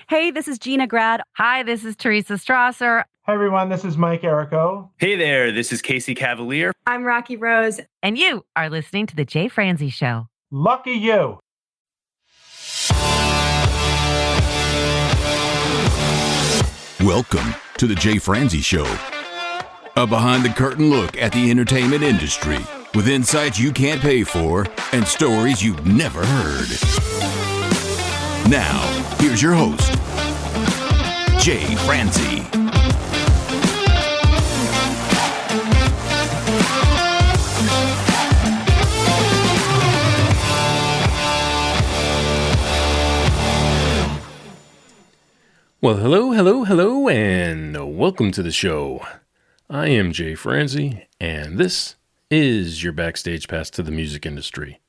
Hey, this is Gina Grad. Hi, this is Teresa Strasser. Hi, everyone. This is Mike Errico. Hey there, this is Casey Cavalier. I'm Rocky Rose. And you are listening to The Jay Franzi Show. Lucky you. Welcome to The Jay Franzi Show, a behind-the-curtain look at the entertainment industry with insights you can't pay for and stories you've never heard. Now, here's your host, Jay Franzi. Well, hello, and welcome to the show. I am Jay Franzi, and this is your backstage pass to the music industry.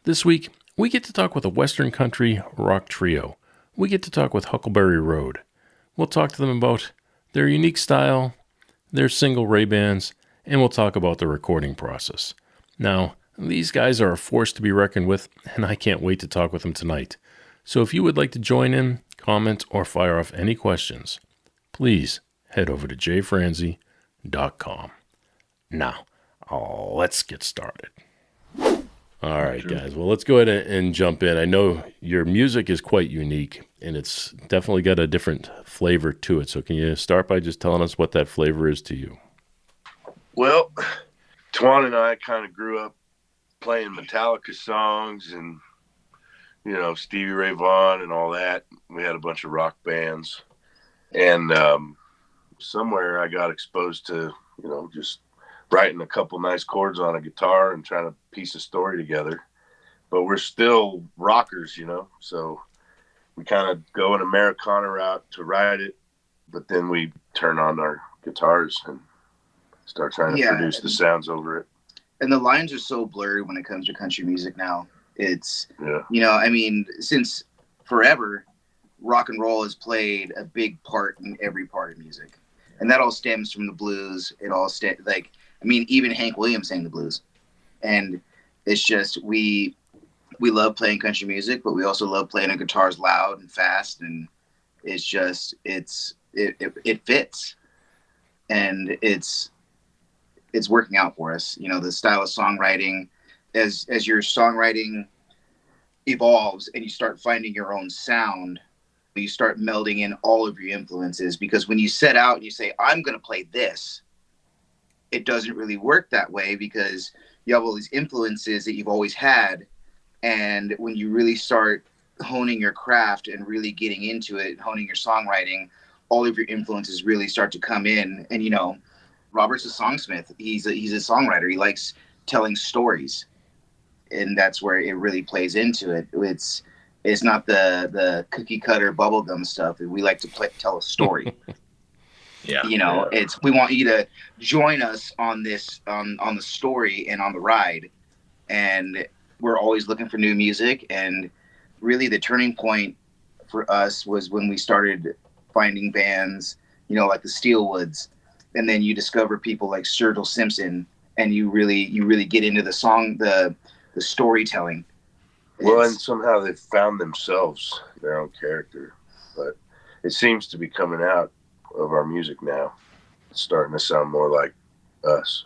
This week, we get to talk with a Western country rock trio. We get to talk with Huckleberry Road. We'll talk to them about their unique style, their single Ray bands, and we'll talk about the recording process. Now, these guys are a force to be reckoned with, and I can't wait to talk with them tonight. So if you would like to join in, comment, or fire off any questions, please head over to jfranzi.com. Now, let's get started. All right, guys. Well, let's go ahead and jump in. I know your music is quite unique, and it's definitely got a different flavor to it. So can you start by just telling us what that flavor is to you? Well, Twan and I kind of grew up playing Metallica songs and Stevie Ray Vaughan and all that. We had a bunch of rock bands. And somewhere I got exposed to, just writing a couple nice chords on a guitar and trying to piece a story together. But we're still rockers, so we kind of go an Americana route to write it, but then we turn on our guitars and start trying to produce the sounds over it. And the lines are so blurry when it comes to country music now. It's, since forever, rock and roll has played a big part in every part of music. And that all stems from the blues. It all even Hank Williams sang the blues. And it's just, we love playing country music, but we also love playing the guitars loud and fast. And it's just, it fits. And it's working out for us. The style of songwriting, as your songwriting evolves and you start finding your own sound, you start melding in all of your influences, because when you set out and you say, I'm going to play this, it doesn't really work that way because you have all these influences that you've always had. And when you really start honing your craft and really getting into it, honing your songwriting, all of your influences really start to come in. And, Robert's a songsmith. He's a songwriter. He likes telling stories. And that's where it really plays into it. It's not the cookie cutter bubblegum stuff. We like to tell a story. We want you to join us on this, on the story and on the ride. And we're always looking for new music. And really the turning point for us was when we started finding bands, like the Steelwoods. And then you discover people like Sturgill Simpson, and you really get into the song, the storytelling. Well, and somehow they've found themselves, their own character. But it seems to be coming out of our music now. It's starting to sound more like us.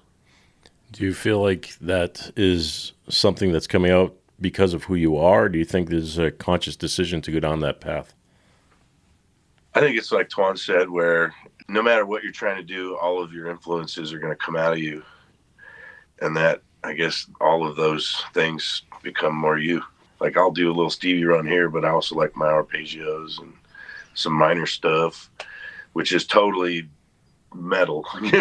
Do you feel like that is something that's coming out because of who you are? Or do you think there's a conscious decision to go down that path? I think it's like Twan said, where no matter what you're trying to do, all of your influences are going to come out of you. And that, I guess, all of those things become more you. Like, I'll do a little Stevie run here, but I also like my arpeggios and some minor stuff, which is totally metal, it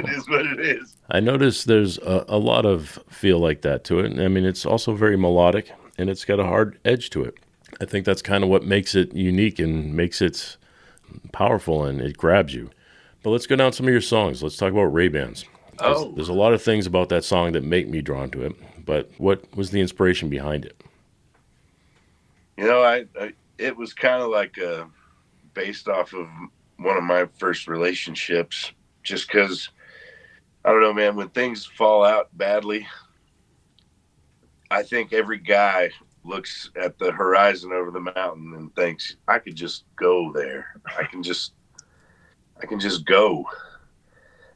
is what it is. I notice there's a lot of feel like that to it. I mean, it's also very melodic, and it's got a hard edge to it. I think that's kind of what makes it unique and makes it powerful, and it grabs you. But let's go down some of your songs. Let's talk about Ray Bands. There's a lot of things about that song that make me drawn to it, but what was the inspiration behind it? It was kind of like based off of one of my first relationships, just because, I don't know, man, when things fall out badly, I think every guy looks at the horizon over the mountain and person thinks I could just go there. I can just go,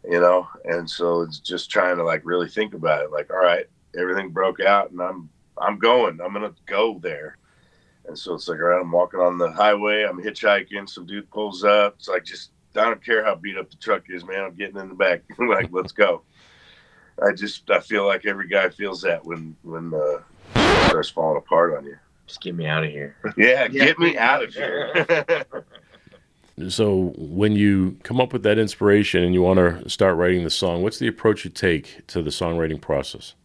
you know? And so it's just trying to like really think about it. Like, all right, everything broke out and I'm going, I'm going to go there. And so it's like, all right, I'm walking on the highway. I'm hitchhiking. Some dude pulls up. It's like, just, I don't care how beat up the truck is, man. I'm getting in the back. Like, let's go. I feel like every guy feels that when it starts falling apart on you. Just get me out of here. Yeah, get me out of here. So when you come up with that inspiration and you want to start writing the song, what's the approach you take to the songwriting process?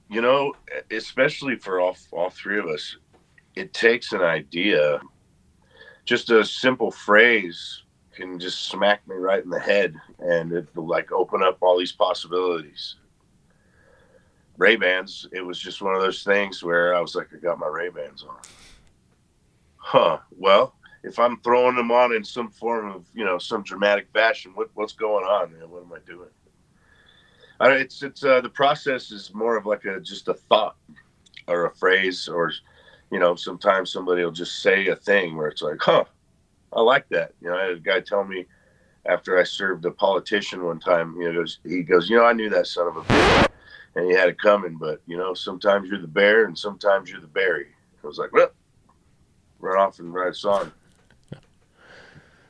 You know, especially for all three of us, it takes an idea. Just a simple phrase can just smack me right in the head, and it will like open up all these possibilities. Ray-Bans, it was just one of those things where I was like, I got my Ray-Bans on. Huh. Well, if I'm throwing them on in some form of, you know, some dramatic fashion, what's going on, man? What am I doing? It's the process is more of like just a thought or a phrase, or, you know, sometimes somebody will just say a thing where it's like, huh, I like that. You know, I had a guy tell me after I served a politician one time, you know, he goes, you know, I knew that son of a bitch and he had it coming, but, you know, sometimes you're the bear and sometimes you're the berry. I was like, well, run off and write a song.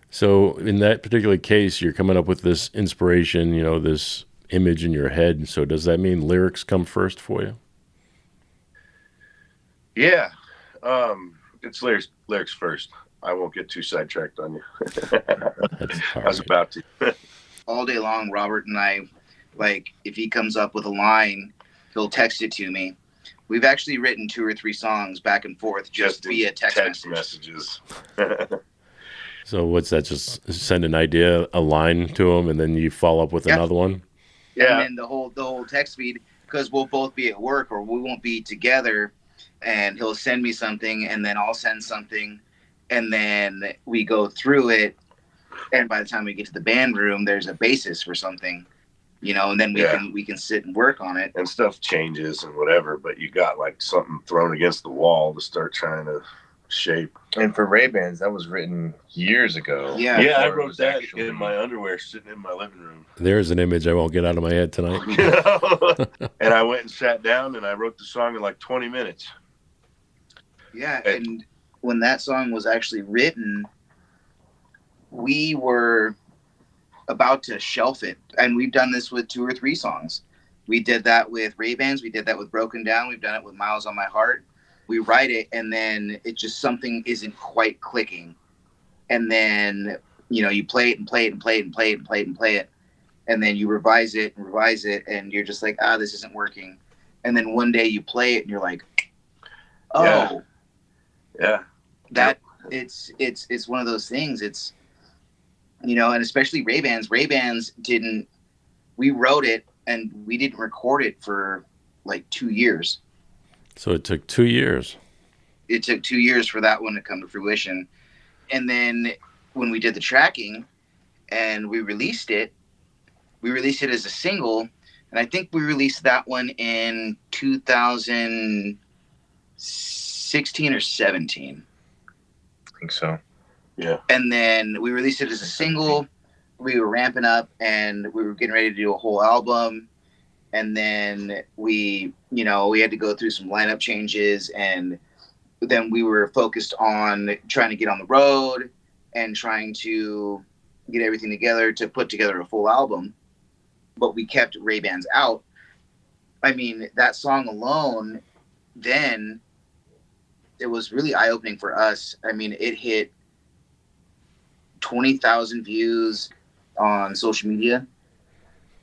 So in that particular case, you're coming up with this inspiration, you know, this image in your head. So does that mean lyrics come first for you? Yeah. It's lyrics first. I won't get too sidetracked on you. I was about to. All day long, Robert and I, like, if he comes up with a line, he'll text it to me. We've actually written 2 or 3 songs back and forth just via text messages. So what's that? Just send an idea, a line to him, and then you follow up with another one? Yeah. And then the whole text feed, because we'll both be at work or we won't be together, and he'll send me something and then I'll send something, and then we go through it, and by the time we get to the band room, there's a basis for something, you know, and then we can sit and work on it. And stuff changes and whatever, but you got like something thrown against the wall to start trying to shape. And for Ray-Bans, that was written years ago. Yeah, I wrote that in my underwear sitting in my living room. There's an image I won't get out of my head tonight. You know? And I went and sat down and I wrote the song in like 20 minutes. Yeah, and when that song was actually written, we were about to shelf it. And we've done this with 2 or 3 songs. We did that with Ray-Bans. We did that with Broken Down. We've done it with Miles on My Heart. We write it, and then it just, something isn't quite clicking. And then, you know, you play it and play it and play it and play it and play it and play it. And then you revise it, and you're just like, this isn't working. And then one day you play it and you're like, oh. Yeah. That it's one of those things. It's, you know, and especially Ray-Bans we wrote it and we didn't record it for like 2 years. So it took 2 years. It took 2 years for that one to come to fruition. And then when we did the tracking and we released it as a single. And I think we released that one in 2016 or 17. I think so. Yeah. And then we released it as a single. We were ramping up and we were getting ready to do a whole album. And then we had to go through some lineup changes, and then we were focused on trying to get on the road and trying to get everything together to put together a full album. But we kept Ray-Bans out. I mean, that song alone, then it was really eye-opening for us. I mean, it hit 20,000 views on social media.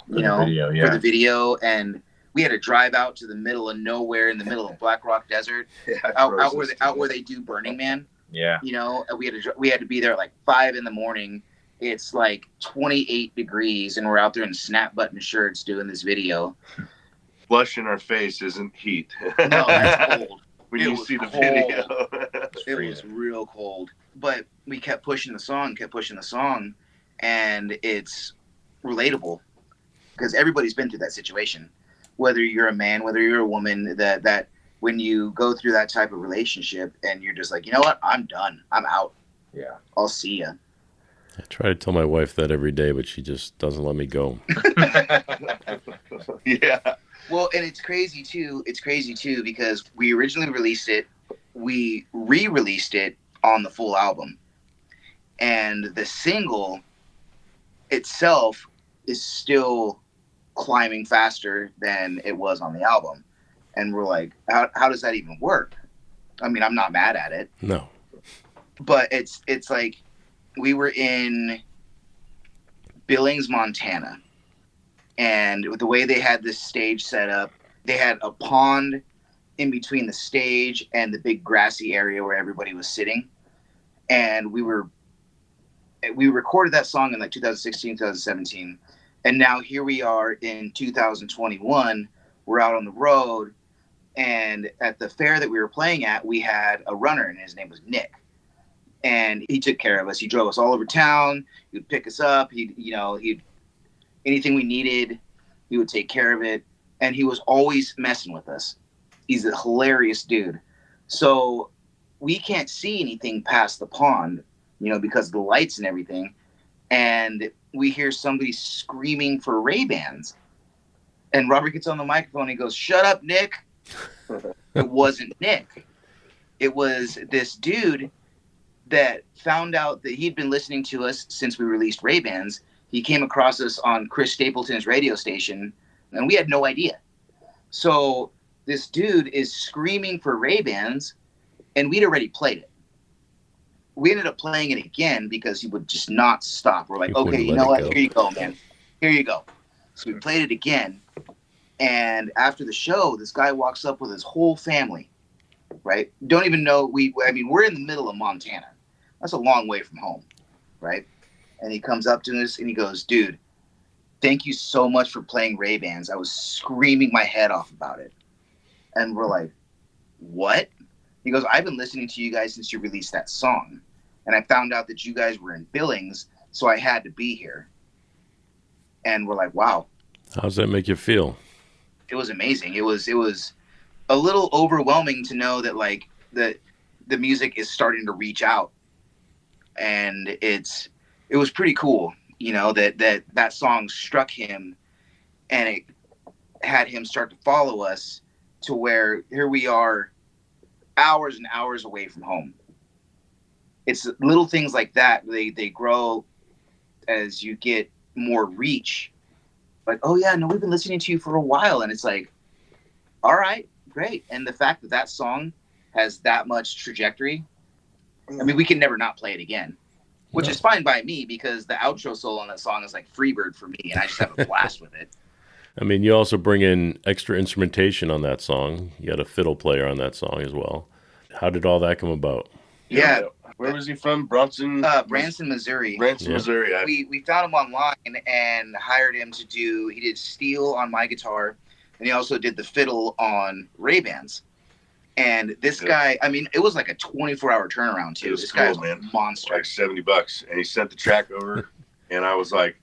For the video, and we had to drive out to the middle of nowhere in the middle of Black Rock Desert, out where they do Burning Man. Yeah, you know, we had to be there at like 5 a.m. It's like 28 degrees, and we're out there in snap button shirts doing this video. Flush in our face isn't heat. No, that's cold. When you see the video, it was real cold. But we kept pushing the song, and it's relatable. Because everybody's been through that situation, whether you're a man, whether you're a woman, that when you go through that type of relationship and you're just like, you know what, I'm done, I'm out. Yeah. I'll see ya. I try to tell my wife that every day, but she just doesn't let me go. Yeah. Well, and it's crazy too because we originally released it, we re-released it on the full album, and the single itself is still climbing faster than it was on the album. And we're like, how does that even work? I mean, I'm not mad at it. No. But it's like we were in Billings, Montana. And the way they had this stage set up, they had a pond in between the stage and the big grassy area where everybody was sitting. And we recorded that song in like 2016, 2017. And now here we are in 2021. We're out on the road. And at the fair that we were playing at, we had a runner, and his name was Nick. And he took care of us. He drove us all over town. He would pick us up. He'd anything we needed, he would take care of it. And he was always messing with us. He's a hilarious dude. So we can't see anything past the pond, because of the lights and everything. And we hear somebody screaming for Ray-Bans. And Robert gets on the microphone and he goes, "Shut up, Nick." It wasn't Nick. It was this dude that found out that he'd been listening to us since we released Ray-Bans. He came across us on Chris Stapleton's radio station, and we had no idea. So this dude is screaming for Ray-Bans, and we'd already played it. We ended up playing it again because he would just not stop. We're like, okay, you know what? Here you go, man. Here you go. So we played it again. And after the show, this guy walks up with his whole family, right? Don't even know. We're in the middle of Montana. That's a long way from home, right? And he comes up to us and he goes, "Dude, thank you so much for playing Ray-Bans. I was screaming my head off about it." And we're like, "What?" He goes, "I've been listening to you guys since you released that song. And I found out that you guys were in Billings, so I had to be here." And we're like, wow. How does that make you feel? It was amazing. It was a little overwhelming to know that like the music is starting to reach out. And it was pretty cool, that song struck him and it had him start to follow us to where here we are hours and hours away from home. It's little things like that. They grow as you get more reach. Like, oh yeah, no, we've been listening to you for a while. And it's like, all right, great. And the fact that song has that much trajectory, I mean, we can never not play it again, which is fine by me because the outro solo on that song is like Freebird for me. And I just have a blast with it. I mean, you also bring in extra instrumentation on that song. You got a fiddle player on that song as well. How did all that come about? Yeah. Where was he from? Branson, Missouri. Missouri. We found him online and hired him to he did steel on my guitar, and he also did the fiddle on Ray-Bans. And this guy, I mean, it was like a 24-hour turnaround too. This guy was a monster. Like $70. And he sent the track over, and I was like,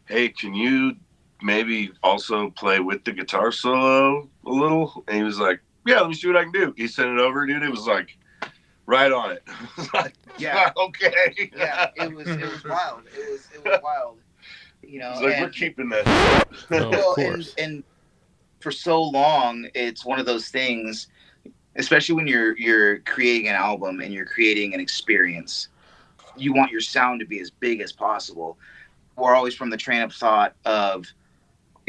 "Hey, can you maybe also play with the guitar solo a little?" And he was like, "Yeah, let me see what I can do." He sent it over, dude. It was like right on it. Yeah. Okay. Yeah, it was wild. It was wild. It's like, we're keeping that. Oh, of course. And for so long, it's one of those things, especially when you're creating an album and you're creating an experience, you want your sound to be as big as possible. We're always from the train of thought of,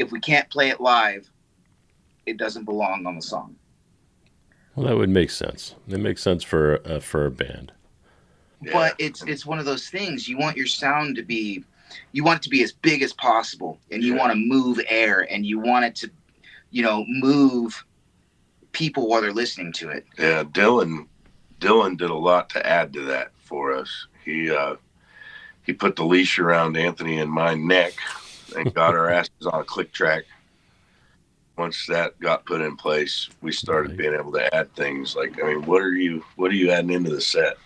if we can't play it live, it doesn't belong on the song. Well, that would make sense. It makes sense for a band. Yeah. But it's one of those things. You want your sound to be, you want it to be as big as possible, and you want to move air, and you want it to, move people while they're listening to it. Yeah, Dylan did a lot to add to that for us. He put the leash around Anthony and my neck and got our asses on a click track. Once that got put in place, we started being able to add things like, I mean, what are you adding into the set?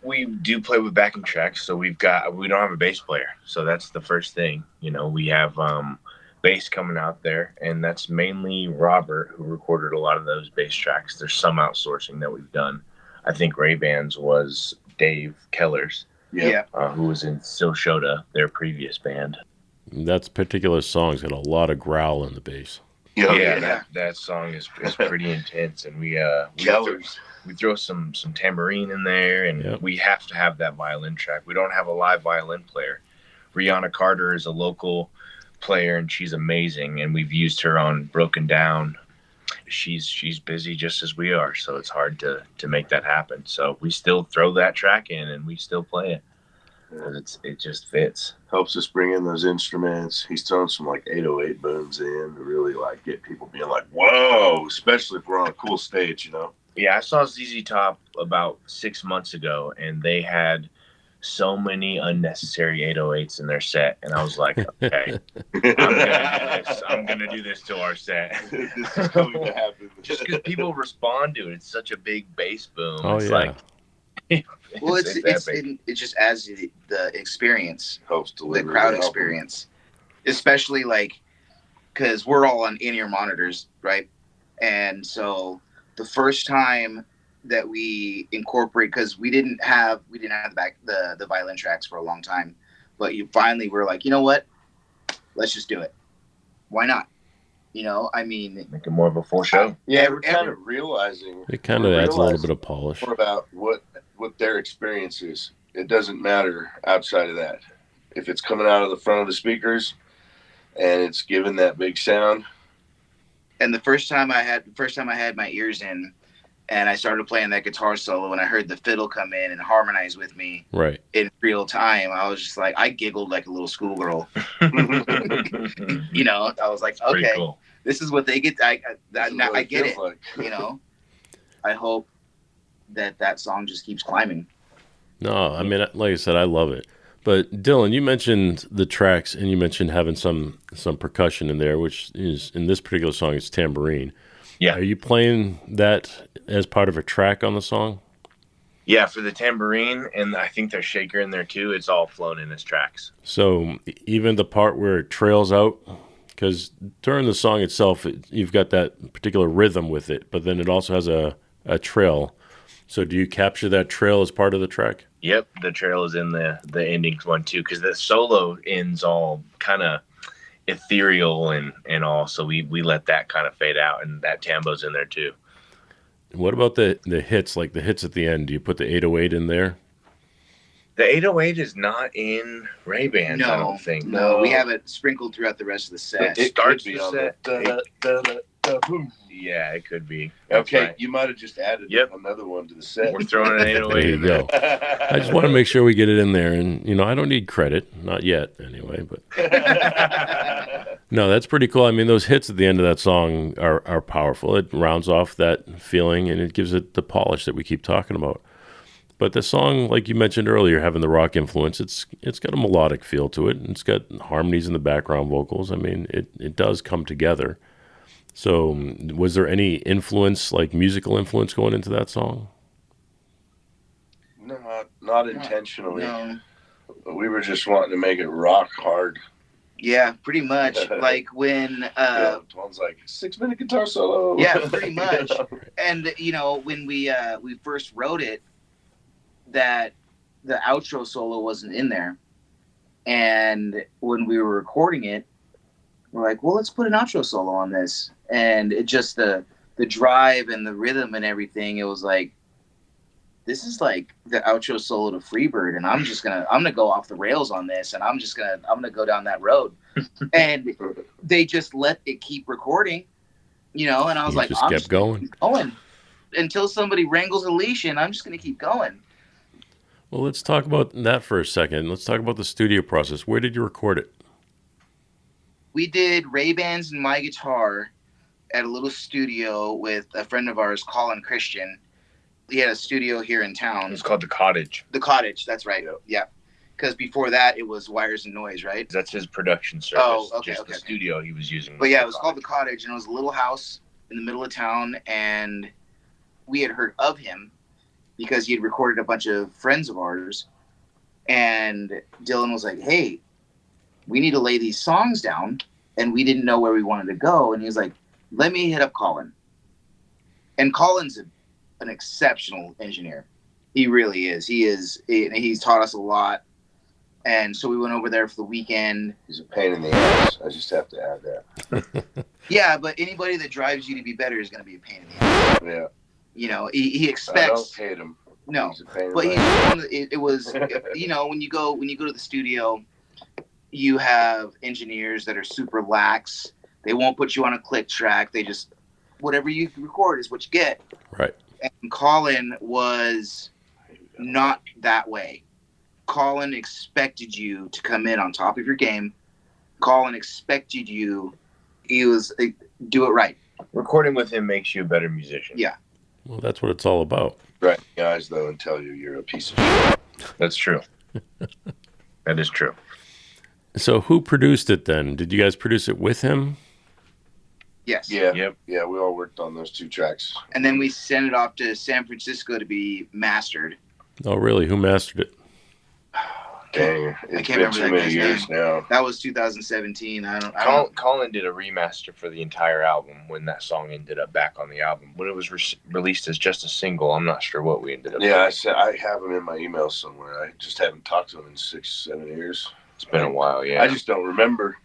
We do play with backing tracks, so we don't have a bass player, so that's the first thing. We have bass coming out there, and that's mainly Robert who recorded a lot of those bass tracks. There's some outsourcing that we've done. I think Ray-Ban's was Dave Keller's, who was in Still Shota, their previous band. That particular song's got a lot of growl in the bass. That song is pretty intense, and we throw some tambourine in there, and we have to have that violin track. We don't have a live violin player. Rihanna Carter is a local player, and she's amazing, and we've used her on Broken Down. She's busy just as we are, so it's hard to make that happen. So we still throw that track in, and we still play it. It just fits. Helps us bring in those instruments. He's throwing some like 808 booms in to really like get people being like, whoa, especially if we're on a cool stage, you know? Yeah, I saw ZZ Top about 6 months ago, and they had so many unnecessary 808s in their set, and I was like, okay, I'm gonna do this to our set. This is going to happen. Just because people respond to it. It's such a big bass boom. Oh, it's yeah. like Well, it just adds to the experience, helps to the crowd experience, especially like because we're all on in-ear monitors, right? And so the first time that we incorporate, because we didn't have the violin tracks for a long time, but you finally were like, you know what? Let's just do it. Why not? You know, I mean, make it more of a full show. We're kind of realizing. It kind of adds a little bit of polish. More about what their experience is. It doesn't matter outside of that. If it's coming out of the front of the speakers and it's giving that big sound. And the first time I had my ears in, and I started playing that guitar solo, and I heard the fiddle come in and harmonize with me in real time. I was just like, I giggled like a little schoolgirl. You know, I was like, okay, cool. This is what they get. I get it. Like. You know, I hope that song just keeps climbing. No, I mean, like I said, I love it. But Dylan, you mentioned the tracks, and you mentioned having some percussion in there, which is in this particular song is tambourine. Yeah. Are you playing that as part of a track on the song? Yeah, for the tambourine, and I think there's shaker in there too. It's all flown in as tracks. So even the part where it trails out, because during the song itself, you've got that particular rhythm with it, but then it also has a trail. So do you capture that trail as part of the track? Yep, the trail is in the endings one too, because the solo ends all kind of ethereal and all, so we let that kind of fade out, and that tambo's in there too. What about the hits, like the hits at the end? Do you put the 808 in there? The 808 is not in Ray-Ban's, I don't think. No, we have it sprinkled throughout the rest of the set. It starts the set. Yeah, it could be. Okay, right. You might have just added another one to the set. We're throwing an 808 there you in there. Go. I just want to make sure we get it in there, and you know, I don't need credit, not yet, anyway. But no, that's pretty cool. I mean, those hits at the end of that song are powerful. It rounds off that feeling, and it gives it the polish that we keep talking about. But the song, like you mentioned earlier, having the rock influence, it's got a melodic feel to it, and it's got harmonies in the background vocals. I mean, it does come together. So was there any influence, like musical influence going into that song? No, not intentionally. No. We were just wanting to make it rock hard. Yeah, pretty much. Like when one's like 6-minute guitar solo. Yeah, pretty much. And you know, when we first wrote it, that the outro solo wasn't in there. And when we were recording it, we're like, well, let's put an outro solo on this. And it just the drive and the rhythm and everything, it was like, this is like the outro solo to Freebird, and I'm gonna go off the rails on this, and I'm gonna go down that road. And they just let it keep recording, you know, and I was like, I'm just going until somebody wrangles a leash, and I'm just gonna keep going. Well, let's talk about that for a second. Let's talk about the studio process. Where did you record it? We did Ray-Bans and my guitar at a little studio with a friend of ours, Colin Christian. He had a studio here in town. It's called The Cottage. The Cottage, that's right. Yeah. Because before that, it was Wires and Noise, right? That's his production service. Oh, okay. The studio he was using. But yeah, it was called The Cottage, and it was a little house in the middle of town, and we had heard of him because he had recorded a bunch of friends of ours. And Dylan was like, hey, we need to lay these songs down and we didn't know where we wanted to go. And he was like, let me hit up Colin. And Colin's an exceptional engineer. He really is. He's taught us a lot. And so we went over there for the weekend. He's a pain in the ass. I just have to add that. Yeah, but anybody that drives you to be better is going to be a pain in the ass. Yeah. You know, he expects. I don't hate him. No, but it was, you know, when you go to the studio, you have engineers that are super lax. They won't put you on a click track. They just, whatever you record is what you get. Right. And Colin was not that way. Colin expected you to come in on top of your game. Colin expected you. He was do it right. Recording with him makes you a better musician. Yeah. Well, that's what it's all about. Right, guys, though, and tell you you're a piece of shit. That's true. That is true. So who produced it then? Did you guys produce it with him? Yes. Yeah. Yep. Yeah, we all worked on those 2 tracks. And then we sent it off to San Francisco to be mastered. Oh, really? Who mastered it? Dang, it's can't been remember too that many guy's years name. now. That was 2017. I don't. Colin did a remaster for the entire album when that song ended up back on the album. When it was released as just a single, I'm not sure what we ended up Yeah, with. I have him in my email somewhere. I just haven't talked to him in 6-7 years. It's been a while, yeah. I just don't remember.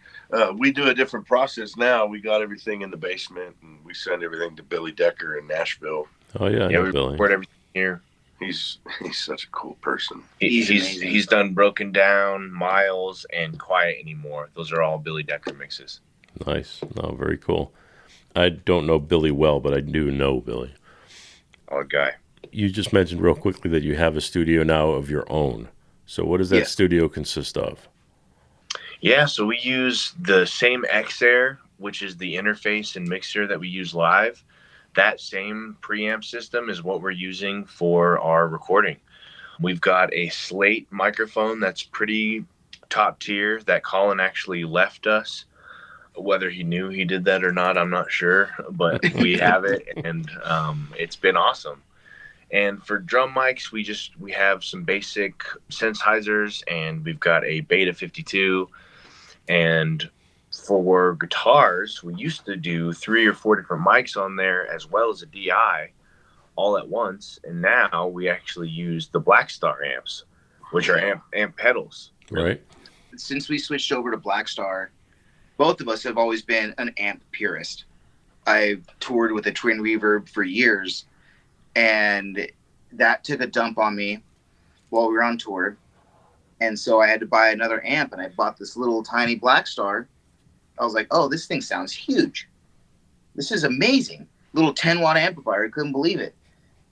We do a different process now. We got everything in the basement, and we send everything to Billy Decker in Nashville. Oh, yeah, I yeah, know we Billy. record everything here. He's such a cool person. He's done Broken Down, Miles, and Quiet Anymore. Those are all Billy Decker mixes. Nice. No, very cool. I don't know Billy well, but I do know Billy. Odd guy. You just mentioned real quickly that you have a studio now of your own. So what does that Yeah. studio consist of? Yeah, so we use the same X-Air, which is the interface and mixer that we use live. That same preamp system is what we're using for our recording. We've got a Slate microphone that's pretty top tier that Colin actually left us. Whether he knew he did that or not, I'm not sure, but we have it, and it's been awesome. And for drum mics, we have some basic Sennheisers, and we've got a Beta 52. And for guitars, we used to do 3 or 4 different mics on there as well as a DI all at once. And now we actually use the Black Star amps, which are amp pedals. Right. Since we switched over to Black Star, both of us have always been an amp purist. I've toured with a twin reverb for years, and that took a dump on me while we were on tour. And so I had to buy another amp, and I bought this little tiny Black Star. I was like, oh, this thing sounds huge. This is amazing. Little 10-watt amplifier. I couldn't believe it.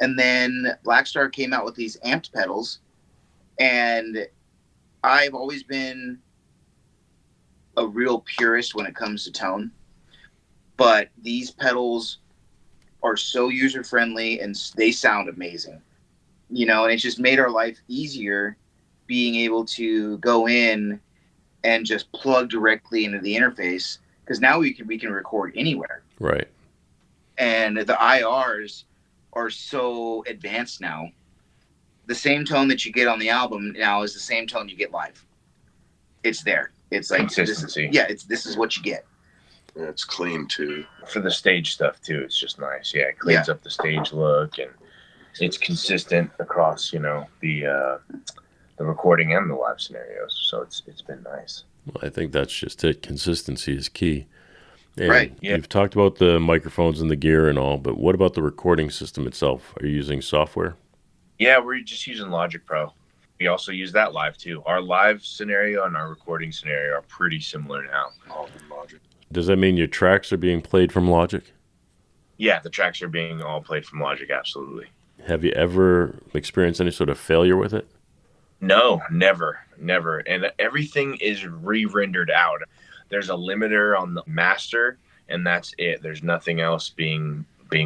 And then Black Star came out with these amped pedals, and I've always been a real purist when it comes to tone. But these pedals are so user-friendly, and they sound amazing. You know, and it's just made our life easier being able to go in and just plug directly into the interface, because now we can record anywhere. Right. And the IRs are so advanced now. The same tone that you get on the album now is the same tone you get live. It's there. It's like Consistency. This is what you get. Yeah, it's clean too. For the stage stuff too, it's just nice. Yeah, it cleans up the stage look, and it's consistent across, you know, the recording and the live scenarios. So it's been nice. Well, I think that's just it. Consistency is key. And right. Yeah. You've talked about the microphones and the gear and all, but what about the recording system itself? Are you using software? Yeah, we're just using Logic Pro. We also use that live too. Our live scenario and our recording scenario are pretty similar now. All in Logic. Does that mean your tracks are being played from Logic? Yeah, the tracks are being all played from Logic, absolutely. Have you ever experienced any sort of failure with it? No, never. And everything is re-rendered out. There's a limiter on the master, and that's it. There's nothing else being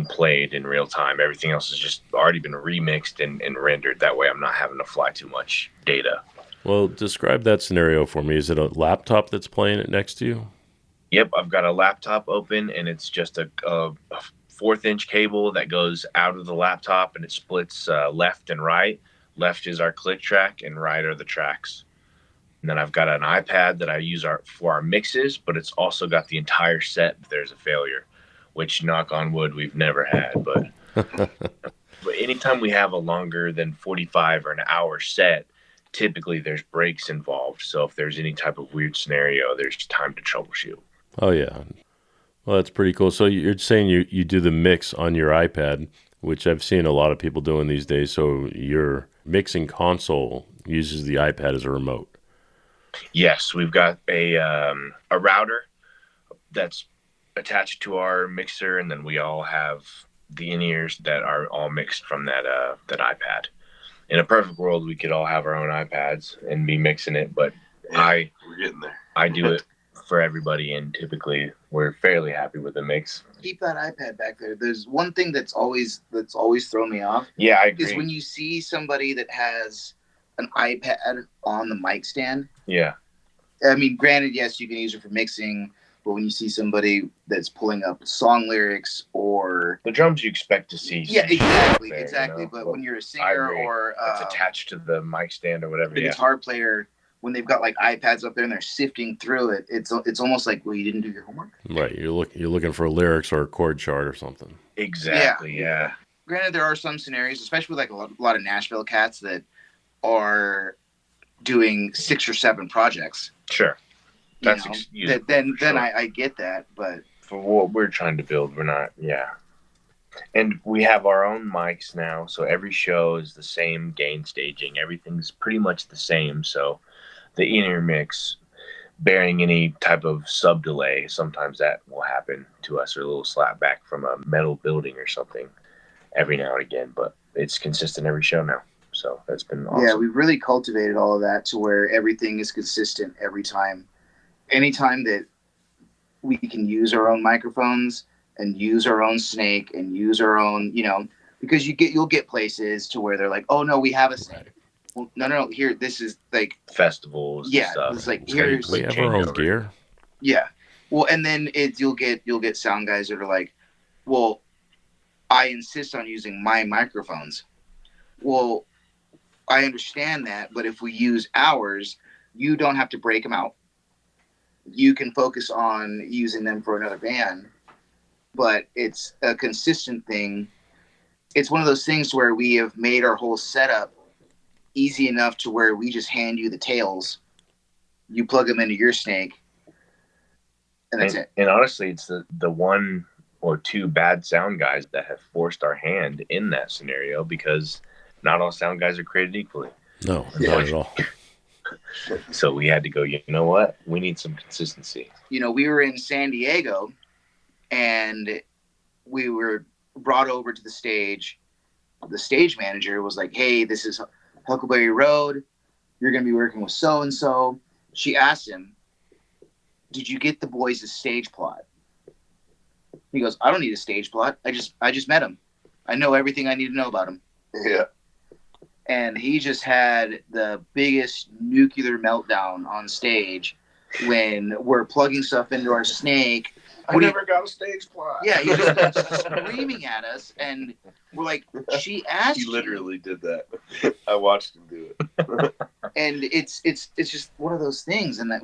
played in real time. Everything else has just already been remixed and rendered. That way I'm not having to fly too much data. Well, describe that scenario for me. Is it a laptop that's playing it next to you? Yep, I've got a laptop open, and it's just a 1/4-inch cable that goes out of the laptop, and it splits left and right. Left is our click track, and right are the tracks. And then I've got an iPad that I use for our mixes, but it's also got the entire set if there's a failure, which, knock on wood, we've never had. But anytime we have a longer than 45 or an hour set, typically there's breaks involved. So if there's any type of weird scenario, there's time to troubleshoot. Oh, yeah. Well, that's pretty cool. So you're saying you do the mix on your iPad, which I've seen a lot of people doing these days. So your mixing console uses the iPad as a remote. Yes, we've got a router that's attached to our mixer, and then we all have the in-ears that are all mixed from that iPad. In a perfect world, we could all have our own iPads and be mixing it, but we're getting there. I do it for everybody, and typically we're fairly happy with the mix. Keep that iPad back there. There's one thing that's always thrown me off. Yeah, I agree. Is when you see somebody that has an iPad on the mic stand. Yeah. I mean, granted, yes, you can use it for mixing, but when you see somebody that's pulling up song lyrics or the drums, you expect to see. Yeah, exactly. You know? But when you're a singer or it's attached to the mic stand or whatever, a guitar player, when they've got like iPads up there and they're sifting through it, it's almost like, well, you didn't do your homework. Right. You're looking for lyrics or a chord chart or something. Exactly. Yeah. Granted, there are some scenarios, especially with like a lot of Nashville cats that are doing 6 or 7 projects. Sure. Then I get that, but for what we're trying to build, we're not. Yeah. And we have our own mics now, so every show is the same gain staging. Everything's pretty much the same. So the in-ear mix, bearing any type of sub delay, sometimes that will happen to us, or a little slap back from a metal building or something every now and again. But it's consistent every show now. So that's been awesome. Yeah, we've really cultivated all of that to where everything is consistent every time. Anytime that we can use our own microphones and use our own snake and use our own, because you'll get places to where they're like, oh no, we have a snake. Right. Well, no, here, this is like festivals. Yeah, stuff. It's like here's we have our own gear. Yeah, well, and then you'll get sound guys that are like, well, I insist on using my microphones. Well, I understand that, but if we use ours, you don't have to break them out. You can focus on using them for another band, but it's a consistent thing. It's one of those things where we have made our whole setup easy enough to where we just hand you the tails, you plug them into your snake, and that's it. And honestly, it's the one or two bad sound guys that have forced our hand in that scenario, because not all sound guys are created equally. No, not at all. So we had to go, you know what? We need some consistency. We were in San Diego and we were brought over to the stage. The stage manager was like, hey, this is Huckleberry Road. You're going to be working with so-and-so. She asked him, did you get the boys' stage plot? He goes, I don't need a stage plot. I just met him. I know everything I need to know about him. Yeah. And he just had the biggest nuclear meltdown on stage when we're plugging stuff into our snake. I never got a stage plot. Yeah, he just screaming at us, and we're like, she asked. He literally did that. I watched him do it. And it's just one of those things, and that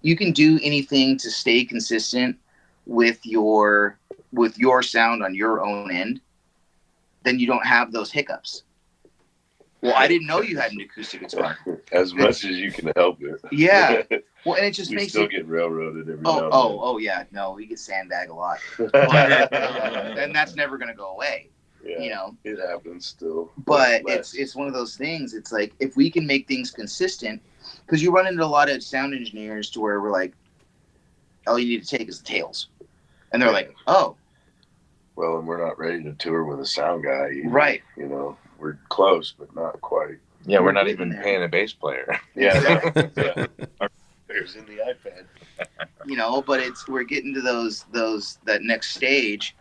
you can do anything to stay consistent with your sound on your own end. Then you don't have those hiccups. Well, I didn't know you had an acoustic guitar. As much as you can help it. Yeah. Well, and it just makes still get railroaded every now and then. Oh, yeah. No, we get sandbag a lot. And that's never going to go away. Yeah, it happens still. But it's one of those things. It's like, if we can make things consistent, because you run into a lot of sound engineers to where we're like, all you need to take is the tails. And they're like, oh. Well, and we're not ready to tour with a sound guy either. Right. We're close, but not quite. Yeah, we're not even paying a bass player. Yeah. Our player's in the iPad. But we're getting to that next stage.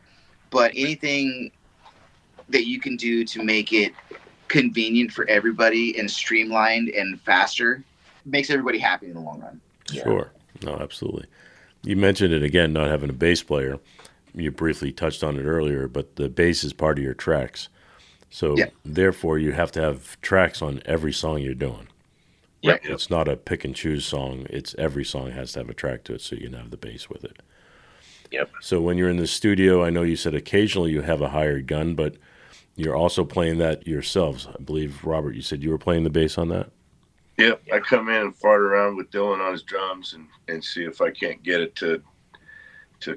But anything that you can do to make it convenient for everybody and streamlined and faster makes everybody happy in the long run. Sure. No, absolutely. You mentioned it again, not having a bass player. You briefly touched on it earlier, but the bass is part of your tracks. So therefore, you have to have tracks on every song you're doing. Yep. It's not a pick and choose song. It's every song has to have a track to it so you can have the bass with it. Yep. So when you're in the studio, I know you said occasionally you have a hired gun, but you're also playing that yourselves. I believe, Robert, you said you were playing the bass on that? Yep. I come in and fart around with Dylan on his drums and see if I can't get it to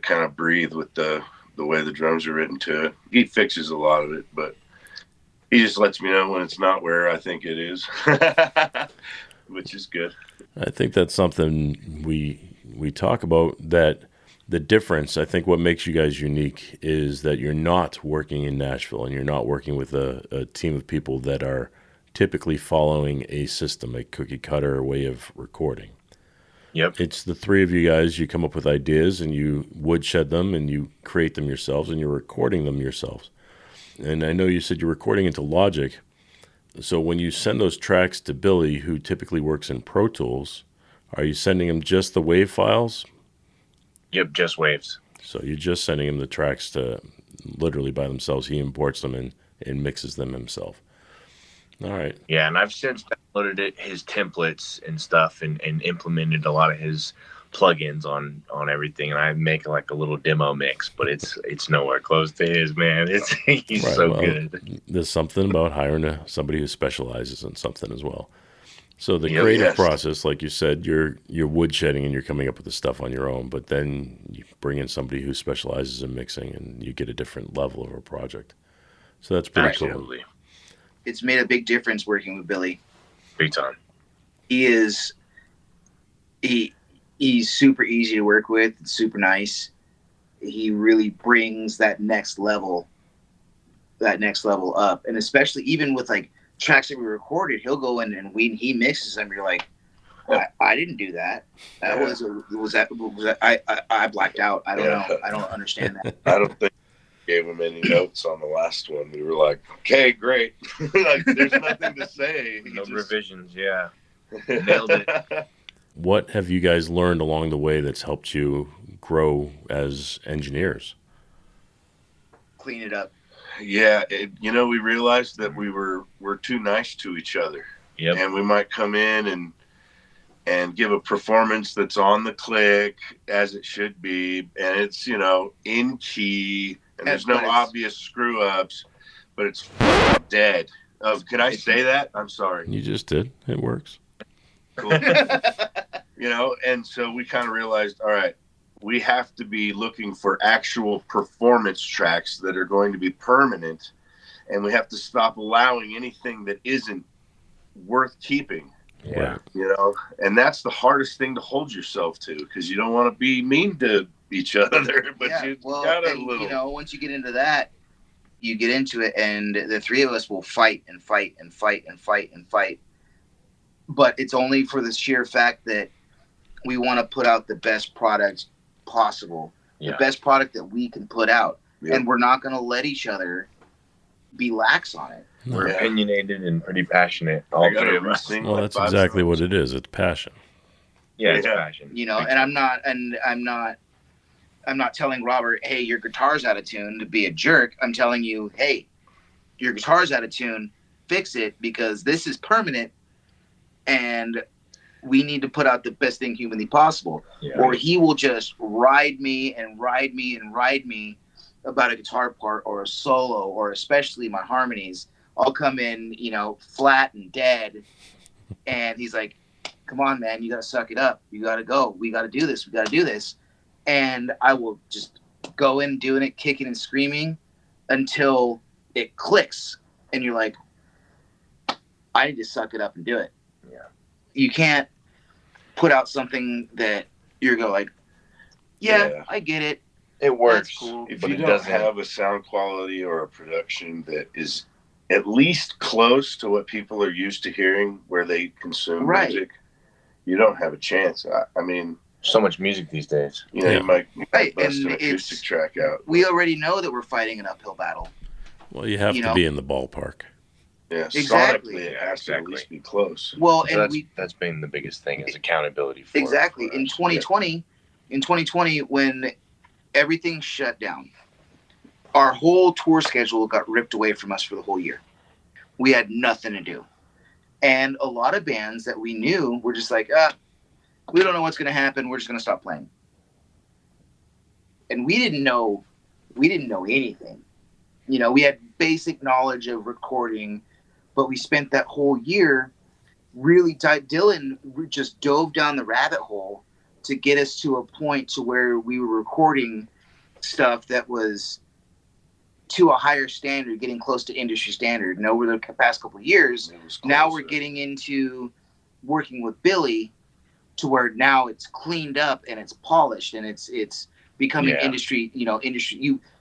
kind of breathe with the way the drums are written to it. He fixes a lot of it, but he just lets me know when it's not where I think it is, which is good. I think that's something we talk about, that the difference, I think what makes you guys unique is that you're not working in Nashville and you're not working with a team of people that are typically following a system, a cookie cutter way of recording. Yep. It's the three of you guys, you come up with ideas and you woodshed them and you create them yourselves and you're recording them yourselves. And I know you said you're recording into Logic. So when you send those tracks to Billy, who typically works in Pro Tools, are you sending him just the wave files? Yep, just waves. So you're just sending him the tracks to literally by themselves. He imports them and mixes them himself. All right. Yeah, and I've since downloaded his templates and stuff and implemented a lot of his plugins on everything, and I make like a little demo mix, but it's nowhere close to his, man. He's right, so good. There's something about hiring somebody who specializes in something as well. So the creative process, like you said, you're woodshedding and you're coming up with the stuff on your own, but then you bring in somebody who specializes in mixing and you get a different level of a project. So that's pretty cool. It's made a big difference working with Billy. Big time. He's super easy to work with, super nice. He really brings that next level up. And especially even with like tracks that we recorded, he'll go in and he mixes them. You're like, I didn't do that. That was that I blacked out. I don't know. I don't understand that. I don't think we gave him any notes on the last one. We were like, okay, great. Like, there's nothing to say. No revisions. Yeah. Nailed it. What have you guys learned along the way that's helped you grow as engineers? Clean it up. Yeah, we realized that we're too nice to each other. Yep. And we might come in and give a performance that's on the click as it should be, and it's in key, and there's no obvious screw ups, but it's dead. Can I say that? I'm sorry. You just did. It works. Cool. And so we kind of realized, all right, we have to be looking for actual performance tracks that are going to be permanent, and we have to stop allowing anything that isn't worth keeping. Yeah. And that's the hardest thing to hold yourself to, because you don't want to be mean to each other, but you got a little. Once you get into that, you get into it, and the three of us will fight and fight and fight and fight and fight. But it's only for the sheer fact that we want to put out the best product possible, the best product that we can put out. Yeah. And we're not going to let each other be lax on it. We're opinionated and pretty passionate. All three of us. Well, that's exactly what it is. It's passion. Yeah, it's passion. And I'm not telling Robert, hey, your guitar's out of tune, to be a jerk. I'm telling you, hey, your guitar's out of tune, fix it, because this is permanent. And we need to put out the best thing humanly possible. Yeah. Or he will just ride me and ride me and ride me about a guitar part or a solo, or especially my harmonies. I'll come in, flat and dead. And he's like, come on, man, you got to suck it up. You got to go. We got to do this. We got to do this. And I will just go in doing it, kicking and screaming until it clicks. And you're like, I need to suck it up and do it. You can't put out something that you're going like, I get it. It works. Cool. If you don't have a sound quality or a production that is at least close to what people are used to hearing where they consume music, you don't have a chance. I mean, so much music these days. You might bust an acoustic track out. We already know that we're fighting an uphill battle. Well, you have to be in the ballpark. Yeah, exactly. Sonically, it has to at least be close. Well, so and that's been the biggest thing, is accountability. For in 2020, when everything shut down, our whole tour schedule got ripped away from us for the whole year. We had nothing to do. And a lot of bands that we knew were just like, we don't know what's going to happen. We're just going to stop playing. And we didn't know anything. You know, we had basic knowledge of recording, but we spent that whole year really Dylan just dove down the rabbit hole to get us to a point to where we were recording stuff that was to a higher standard, getting close to industry standard. And over the past couple of years, now we're getting into working with Billy to where now it's cleaned up and it's polished and it's becoming industry.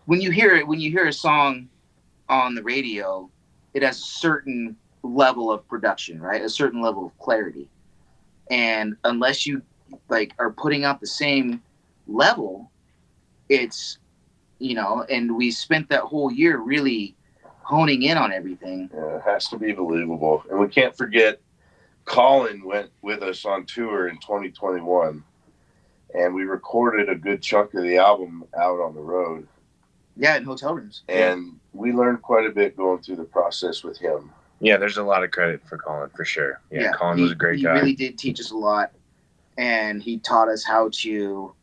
When you hear a song on the radio, it has a certain level of production, right? A certain level of clarity. And unless you are putting out the same level, it's, and we spent that whole year really honing in on everything. Yeah, it has to be believable. And we can't forget Colin went with us on tour in 2021, and we recorded a good chunk of the album out on the road. Yeah, in hotel rooms. And we learned quite a bit going through the process with him. Yeah, there's a lot of credit for Colin, for sure. Yeah, Colin was a great guy. He really did teach us a lot, and he taught us how to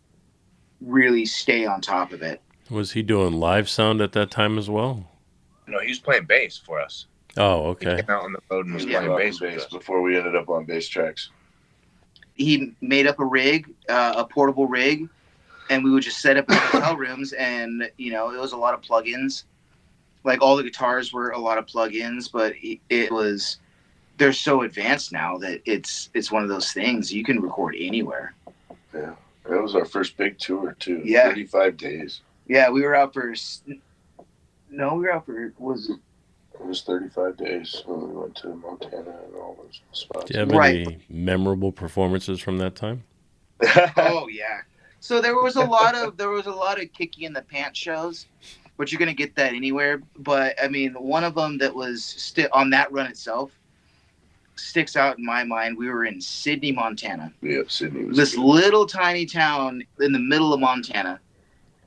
really stay on top of it. Was he doing live sound at that time as well? No, he was playing bass for us. Oh, okay. He came out on the road and was playing bass before we ended up on bass tracks. He made up a rig, a portable rig, and we would just set up in hotel rooms, and it was a lot of plugins. Like all the guitars were a lot of plugins, but they're so advanced now that it's one of those things you can record anywhere. Yeah, that was our first big tour too. Yeah, 35 days. Yeah, we were out for. It was 35 days when we went to Montana and all those spots. Do you have any memorable performances from that time? Oh yeah. So there was a lot of kicky in the pants shows, but you're gonna get that anywhere. But I mean, one of them that was on that run itself sticks out in my mind. We were in Sidney, Montana. Yeah, Sidney was this good. little tiny town in the middle of Montana.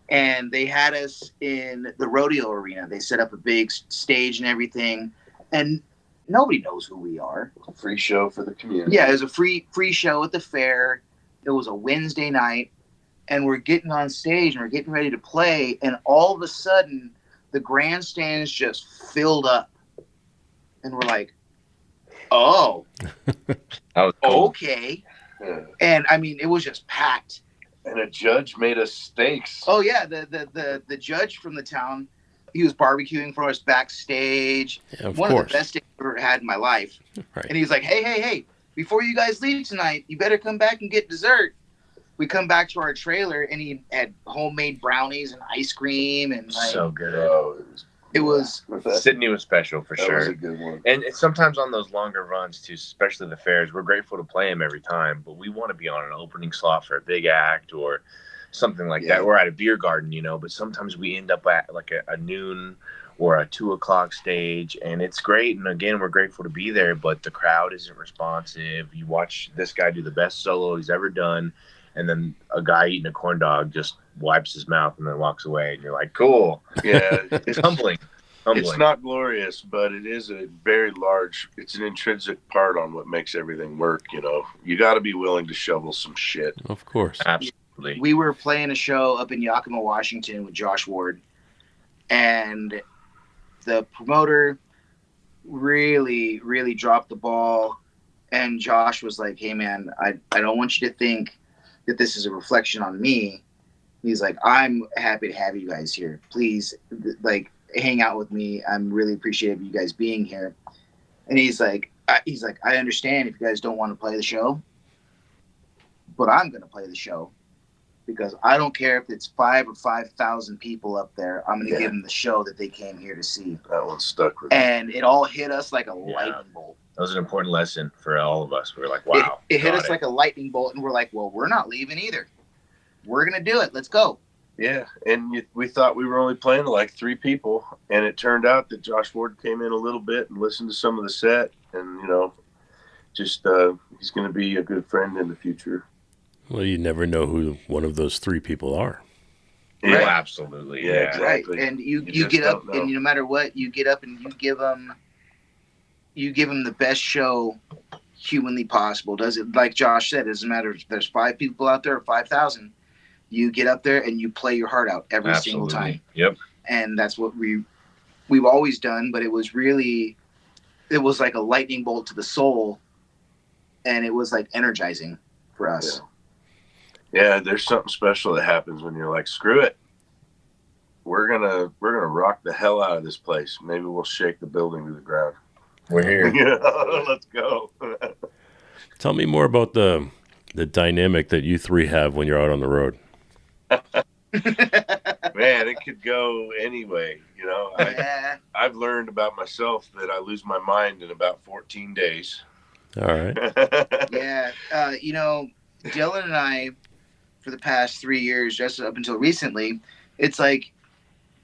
And they had us in the rodeo arena. They set up a big stage and everything. And nobody knows who we are. A free show for the community. Yeah, it was a free show at the fair. It was a Wednesday night. And we're getting on stage and we're getting ready to play. And all of a sudden, the grandstands just filled up. And we're like, oh, okay. Yeah. And I mean, it was just packed. And a judge made us steaks. Oh yeah, the judge from the town, he was barbecuing for us backstage. Yeah, One of the best days I've ever had in my life. Right. And he's like, hey, before you guys leave tonight, you better come back and get dessert. We come back to our trailer, and he had homemade brownies and ice cream, and so good. Oh, it was Sydney was special for sure. That was a good one. And sometimes on those longer runs too, especially the fairs, we're grateful to play them every time, but we want to be on an opening slot for a big act or something like that. We're at a beer garden, but sometimes we end up at like a noon or a 2:00 stage, and it's great. And again, we're grateful to be there, but the crowd isn't responsive. You watch this guy do the best solo he's ever done, and then a guy eating a corn dog just wipes his mouth and then walks away, and you're like, cool. Yeah, it's humbling. It's not glorious, but it is it's an intrinsic part on what makes everything work. You got to be willing to shovel some shit. Of course. Absolutely. We were playing a show up in Yakima, Washington with Josh Ward, and the promoter really, really dropped the ball. And Josh was like, hey man, I don't want you to think that this is a reflection on me. He's like, I'm happy to have you guys here. Please, hang out with me. I'm really appreciative of you guys being here. And he's like, I understand if you guys don't want to play the show, but I'm going to play the show because I don't care if it's 5 or 5,000 people up there. I'm going to give them the show that they came here to see. That one stuck with me. And it all hit us like a lightning bolt. That was an important lesson for all of us. We were like, wow. It hit us like a lightning bolt, and we're like, well, we're not leaving either. We're going to do it. Let's go. Yeah, and we thought we were only playing to like 3 people, and it turned out that Josh Ward came in a little bit and listened to some of the set, and he's going to be a good friend in the future. Well, you never know who one of those 3 people are. Yeah, right. Absolutely. Yeah, exactly. Right, and you get up, and no matter what, you get up and you give them you give them the best show humanly possible. Does it, like Josh said, it doesn't matter if there's 5 people out there or 5,000. You get up there and you play your heart out every single time. Yep. And that's what we've always done, but it was like a lightning bolt to the soul, and it was like energizing for us. Yeah, there's something special that happens when you're like, screw it. We're gonna rock the hell out of this place. Maybe we'll shake the building to the ground. We're here. Let's go. Tell me more about the dynamic that you three have when you're out on the road. Man, it could go anyway. You know, I've learned about myself that I lose my mind in about 14 days. All right. Yeah. You know, Dylan and I, for the past 3 years, just up until recently, it's like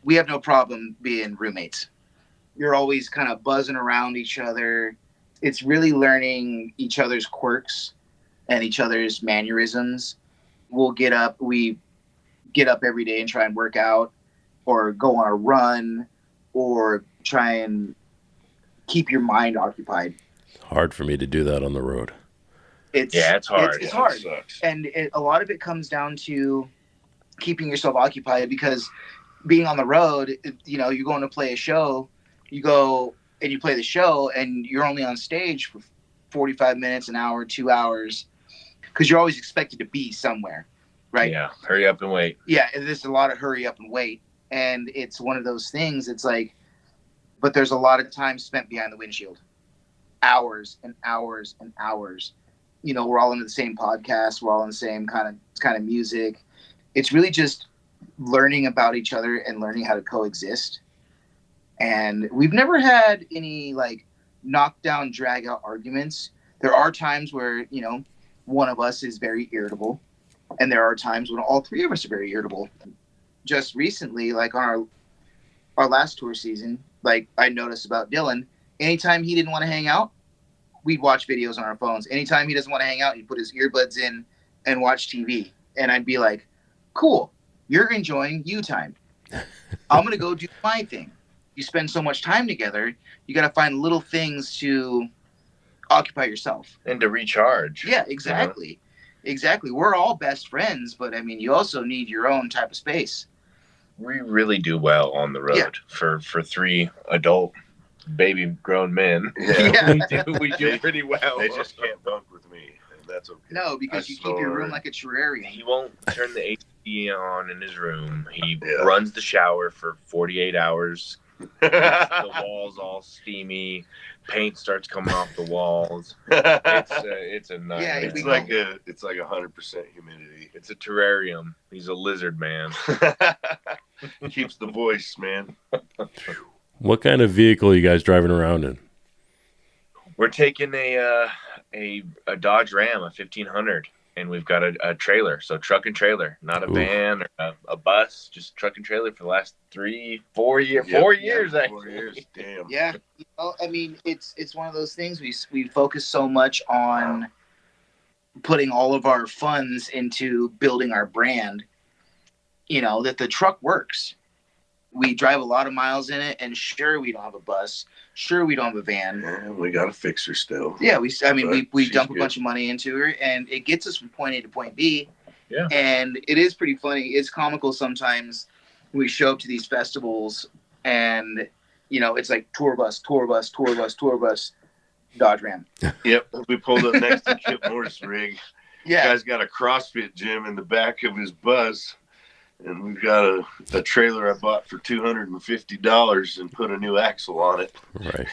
we have no problem being roommates. You're always kind of buzzing around each other. It's really learning each other's quirks and each other's mannerisms. We get up every day and try and work out or go on a run or try and keep your mind occupied. Hard for me to do that on the road. It's hard. It's hard. And a lot of it comes down to keeping yourself occupied, because being on the road, you know, you're going to play a show, you go and you play the show and you're only on stage for 45 minutes, an hour, 2 hours, because you're always expected to be somewhere, right? Yeah, hurry up and wait. Yeah, there's a lot of hurry up and wait. And it's one of those things, it's like, but there's a lot of time spent behind the windshield. Hours and hours and hours. You know, we're all into the same podcast, we're all in the same kind of music. It's really just learning about each other and learning how to coexist. And we've never had any like knockdown, drag out arguments. There are times where, you know, one of us is very irritable, and there are times when all 3 of us are very irritable. Just recently, like on our last tour season, like I noticed about Dylan, anytime he didn't want to hang out, we'd watch videos on our phones. Anytime he doesn't want to hang out, he'd put his earbuds in and watch TV. And I'd be like, cool, you're enjoying you time. I'm going to go do my thing. You spend so much time together, you got to find little things to occupy yourself. And to recharge. Yeah, exactly. You know? Exactly. We're all best friends, but I mean, you also need your own type of space. We really do well on the road for 3 adult baby grown men. Yeah. we do pretty well. They just can't bunk with me, and that's okay. No, because you keep your room like a terrarium. He won't turn the AC on in his room. He runs the shower for 48 hours. The walls all steamy. Paint starts coming off the walls. It's a nightmare. Yeah, it's like 100% humidity. It's a terrarium. He's a lizard man. Keeps the voice, man. What kind of vehicle are you guys driving around in? We're taking a Dodge Ram, a 1500, and we've got a trailer, so truck and trailer, not a van or a bus, just truck and trailer for the last 4 years. 4 years, actually. 4 years, damn. Yeah, you know, I mean, it's one of those things. We focus so much on putting all of our funds into building our brand, you know, that the truck works. We drive a lot of miles in it, and sure, we don't have a bus. Sure, we don't have a van. Yeah, we got to fix her still. Yeah, we dump a bunch of money into her, and it gets us from point A to point B. Yeah. And it is pretty funny. It's comical sometimes. We show up to these festivals, and, you know, it's like tour bus, Dodge Ram. Yep, we pulled up next to Kip Moore's rig. Yeah. The guy's got a CrossFit gym in the back of his bus. And we've got a trailer I bought for $250 and put a new axle on it. Right.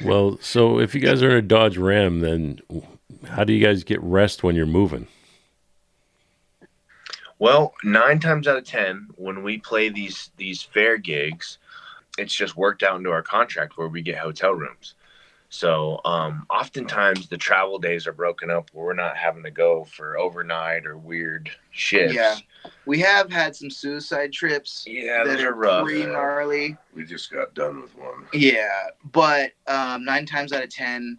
Well, so if you guys are in a Dodge Ram, then how do you guys get rest when you're moving? Well, 9 times out of 10, when we play these fair gigs, it's just worked out into our contract where we get hotel rooms. So oftentimes the travel days are broken up where we're not having to go for overnight or weird shifts. Yeah, we have had some suicide trips. Yeah, that those are rough. Pretty gnarly. We just got done with one. Yeah, but 9 times out of 10,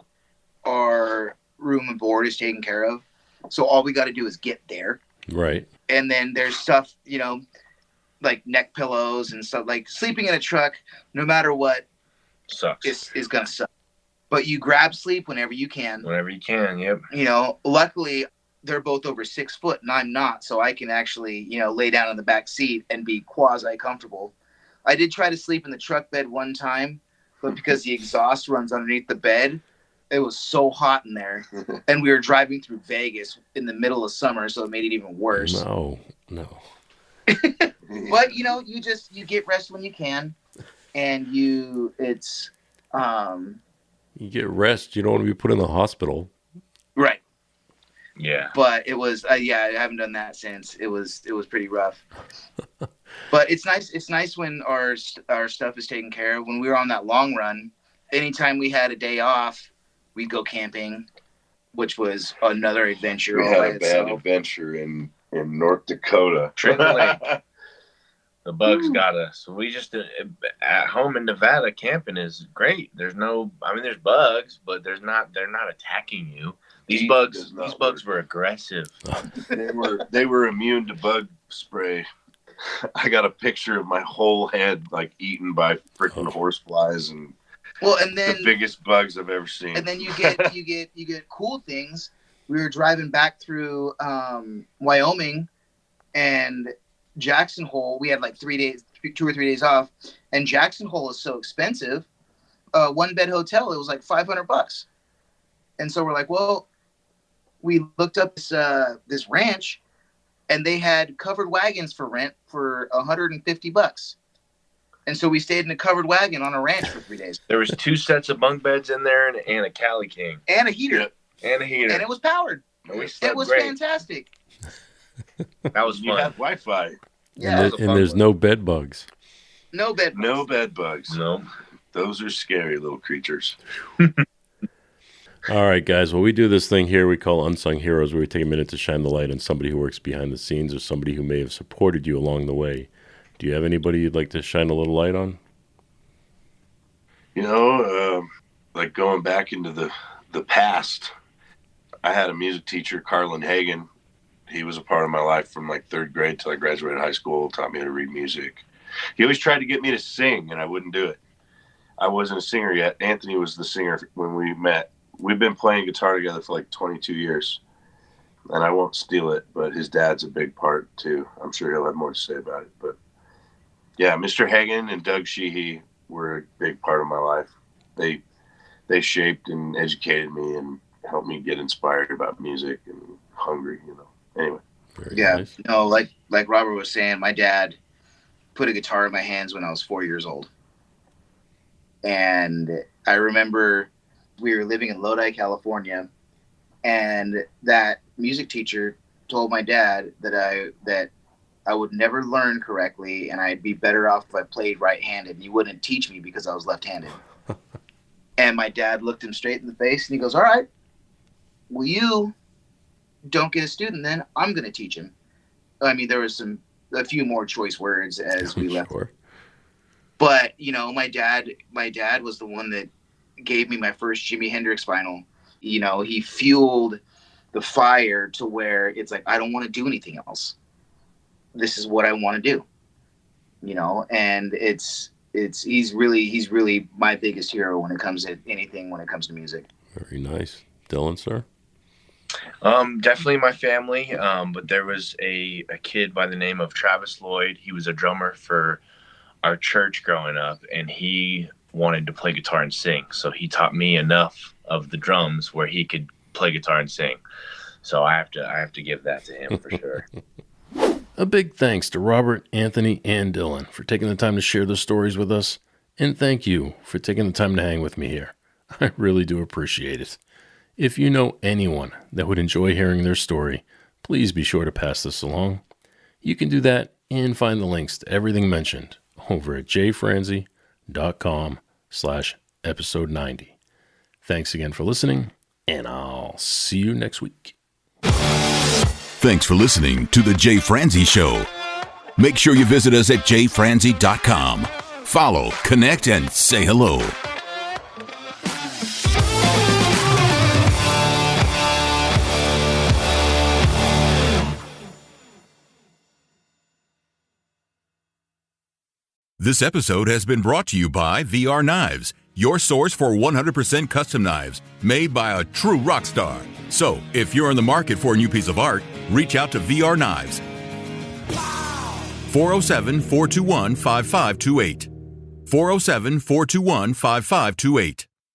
our room and board is taken care of. So all we got to do is get there. Right. And then there's stuff, you know, like neck pillows and stuff. Like sleeping in a truck, no matter what, sucks. Is gonna suck. But you grab sleep whenever you can. Whenever you can, yep. You know, luckily they're both over 6 foot and I'm not, so I can actually, you know, lay down in the back seat and be quasi comfortable. I did try to sleep in the truck bed one time, but because the exhaust runs underneath the bed, it was so hot in there. And we were driving through Vegas in the middle of summer, so it made it even worse. No. But you know, you get rest when you can, and you get rest. You don't want to be put in the hospital. Right. Yeah. But it was I haven't done that since. It was pretty rough. But it's nice when our stuff is taken care of. When we were on that long run, anytime we had a day off, we'd go camping, which was another adventure. We had a bad adventure in North Dakota. Trenton Lake. The bugs got us. We just at home in Nevada, camping is great. There's bugs, but they're not attacking you. These bugs were aggressive. They were immune to bug spray. I got a picture of my whole head like eaten by freaking horseflies and the biggest bugs I've ever seen. And then you get cool things. We were driving back through Wyoming and Jackson Hole. We had like 2 or 3 days off, and Jackson Hole is so expensive. 1-bed hotel, it was like $500. And so we're like, well, we looked up this ranch, and they had covered wagons for rent for $150. And so we stayed in a covered wagon on a ranch for 3 days. There was 2 sets of bunk beds in there and a Cali King. And a heater. Yep. And a heater. And it was powered. It was great. Fantastic. That was fun. You had Wi-Fi. Yeah. And there's no bed bugs. No bed bugs. No bed bugs. No. Those are scary little creatures. All right, guys. Well, we do this thing here we call Unsung Heroes, where we take a minute to shine the light on somebody who works behind the scenes or somebody who may have supported you along the way. Do you have anybody you'd like to shine a little light on? You know, like going back into the past, I had a music teacher, Carlin Hagen. He was a part of my life from like 3rd grade till I graduated high school, taught me how to read music. He always tried to get me to sing, and I wouldn't do it. I wasn't a singer yet. Anthony was the singer when we met. We've been playing guitar together for like 22 years, and I won't steal it, but his dad's a big part too. I'm sure he'll have more to say about it. But yeah, Mr. Hagen and Doug Sheehy were a big part of my life. They shaped and educated me and helped me get inspired about music and hungry, you know. Anyway. Very yeah. Nice. No, like Robert was saying, my dad put a guitar in my hands when I was 4 years old. And I remember we were living in Lodi, California, and that music teacher told my dad that I would never learn correctly, and I'd be better off if I played right-handed. And he wouldn't teach me because I was left-handed. And my dad looked him straight in the face, and he goes, all right, well, you don't get a student, then I'm going to teach him. I mean, there was a few more choice words as we left. Sure. But, you know, my dad was the one that gave me my first Jimi Hendrix vinyl. You know, he fueled the fire to where it's like, I don't want to do anything else. This is what I want to do. You know, and he's really my biggest hero when it comes to anything, when it comes to music. Very nice. Dylan, sir? Definitely my family. But there was a kid by the name of Travis Lloyd. He was a drummer for our church growing up, and he wanted to play guitar and sing. So he taught me enough of the drums where he could play guitar and sing. So I have to give that to him for sure. A big thanks to Robert, Anthony, and Dylan for taking the time to share their stories with us. And thank you for taking the time to hang with me here. I really do appreciate it. If you know anyone that would enjoy hearing their story, please be sure to pass this along. You can do that and find the links to everything mentioned over at jfranzi.com/episode 90. Thanks again for listening, and I'll see you next week. Thanks for listening to The Jay Franzi Show. Make sure you visit us at jfranzi.com. Follow, connect, and say hello. This episode has been brought to you by VR Knives. your source for 100% custom knives made by a true rock star. So, if you're in the market for a new piece of art, reach out to VR Knives. 407-421-5528. 407-421-5528.